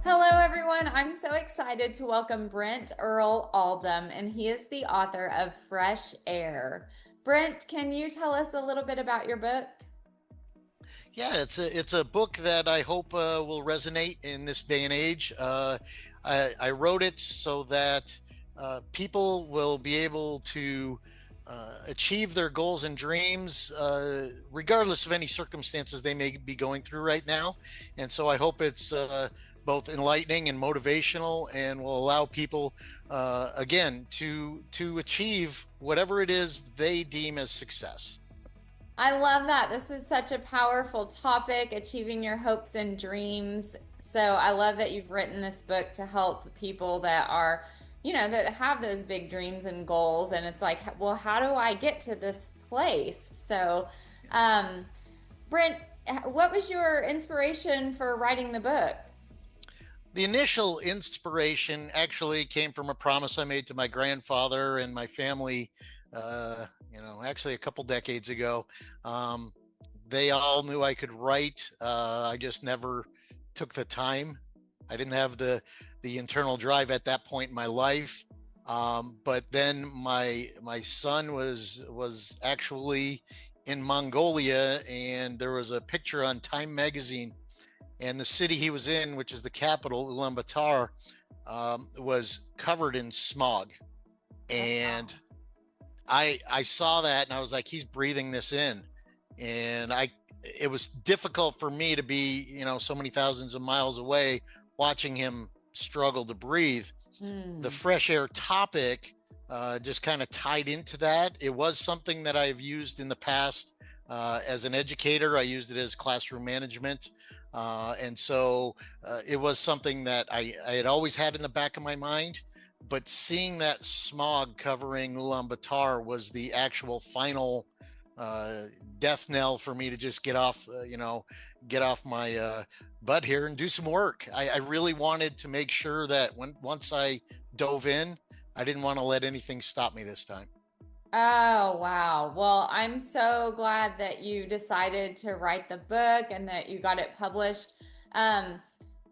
Hello, everyone. I'm so excited to welcome Brent Aldom, and he is the author of Fresh Air. Brent, can you tell us a little bit about your book? Yeah, it's a book that I hope will resonate in this day and age. I wrote it so that people will be able to achieve their goals and dreams, regardless of any circumstances they may be going through right now. And so I hope it's both enlightening and motivational, and will allow people, again, to achieve whatever it is they deem as success. I love that. This is such a powerful topic, achieving your hopes and dreams. So I love that you've written this book to help people that are, that have those big dreams and goals. And it's like, well, how do I get to this place? So, um, Brent, what was your inspiration for writing the book? The initial inspiration actually came from a promise I made to my grandfather and my family, actually a couple decades ago. Um, they all knew I could write. I just never took the time. I didn't have the internal drive at that point in my life. But then my son was actually in Mongolia, and there was a picture on Time magazine, and the city he was in, which is the capital, Ulaanbaatar, was covered in smog. Oh, And wow. I saw that, and I was like, he's breathing this in. And it was difficult for me to be, so many thousands of miles away watching him struggle to breathe. The Hmm. fresh air topic just kind of tied into that. It was something that I've used in the past as an educator. I used it as classroom management. And so it was something that I had always had in the back of my mind. But seeing that smog covering Ulaanbaatar was the actual final uh, death knell for me to just get off my butt here and do some work. I really wanted to make sure that once I dove in, I didn't want to let anything stop me this time. Oh, wow. Well, I'm so glad that you decided to write the book and that you got it published. Um,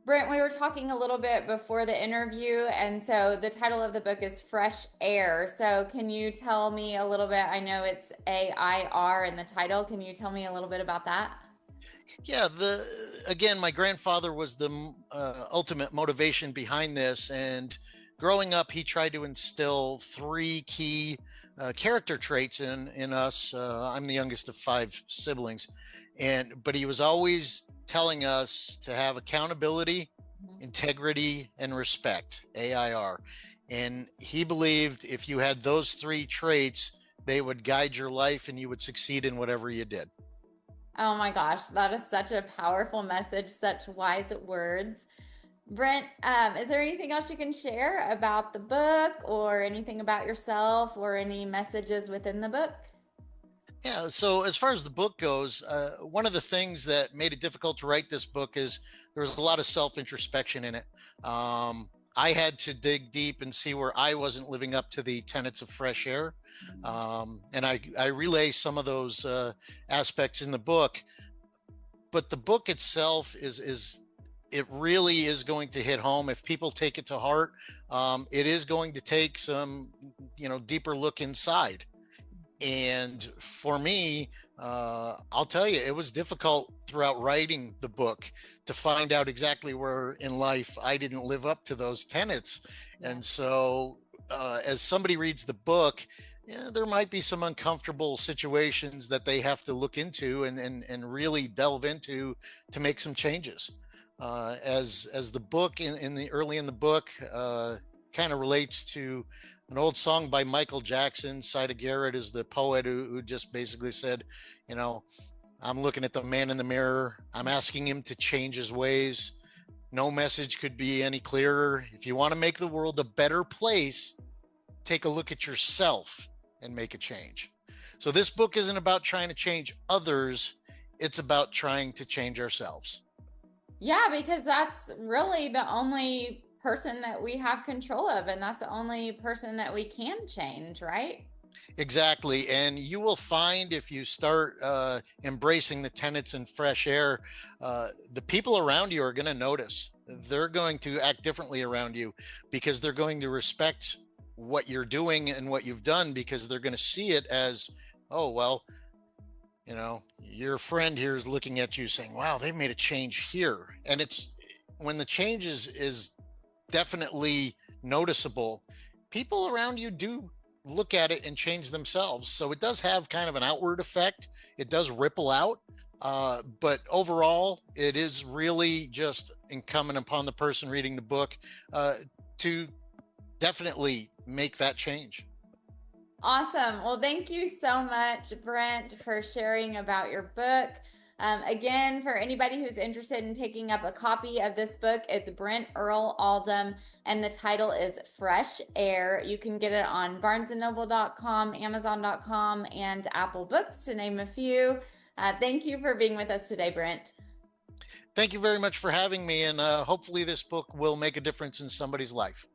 Brent, we were talking a little bit before the interview, and so the title of the book is Fresh Air. So, can you tell me a little bit? I know it's AIR in the title. Can you tell me a little bit about that? Yeah, the again, my grandfather was the ultimate motivation behind this, and growing up, he tried to instill three key character traits in us. I'm the youngest of five siblings, but he was always telling us to have accountability, integrity, and respect. AIR, and he believed if you had those three traits, they would guide your life, and you would succeed in whatever you did. Oh my gosh, that is such a powerful message, such wise words. Brent, is there anything else you can share about the book or anything about yourself or any messages within the book? Yeah, so as far as the book goes, one of the things that made it difficult to write this book is there was a lot of self introspection in it. I had to dig deep and see where I wasn't living up to the tenets of fresh air. And I relay some of those aspects in the book, but the book itself is it really is going to hit home if people take it to heart. It is going to take some, deeper look inside. And for me, I'll tell you, it was difficult throughout writing the book to find out exactly where in life I didn't live up to those tenets. Yeah. And so, as somebody reads the book, yeah, there might be some uncomfortable situations that they have to look into and really delve into to make some changes. As the book in the early in the book kind of relates to an old song by Michael Jackson. Sida Garrett is the poet who just basically said, you know, I'm looking at the man in the mirror. I'm asking him to change his ways. No message could be any clearer. If you want to make the world a better place, take a look at yourself and make a change. So this book isn't about trying to change others. It's about trying to change ourselves. Yeah, because that's really the only person that we have control of, and that's the only person that we can change, right? Exactly. And you will find if you start embracing the tenets and fresh air, the people around you are going to notice. They're going to act differently around you because they're going to respect what you're doing and what you've done because they're going to see it as, oh, well, your friend here is looking at you saying, wow, they've made a change here. And it's when the change is definitely noticeable, people around you do look at it and change themselves. So it does have kind of an outward effect. It does ripple out. But overall, it is really just incumbent upon the person reading the book to definitely make that change. Awesome. Well, thank you so much, Brent, for sharing about your book. Again, for anybody who's interested in picking up a copy of this book, it's Brent Earl Aldom, and the title is Fresh Air. You can get it on barnesandnoble.com, amazon.com, and Apple Books, to name a few. Thank you for being with us today, Brent. Thank you very much for having me. And hopefully, this book will make a difference in somebody's life.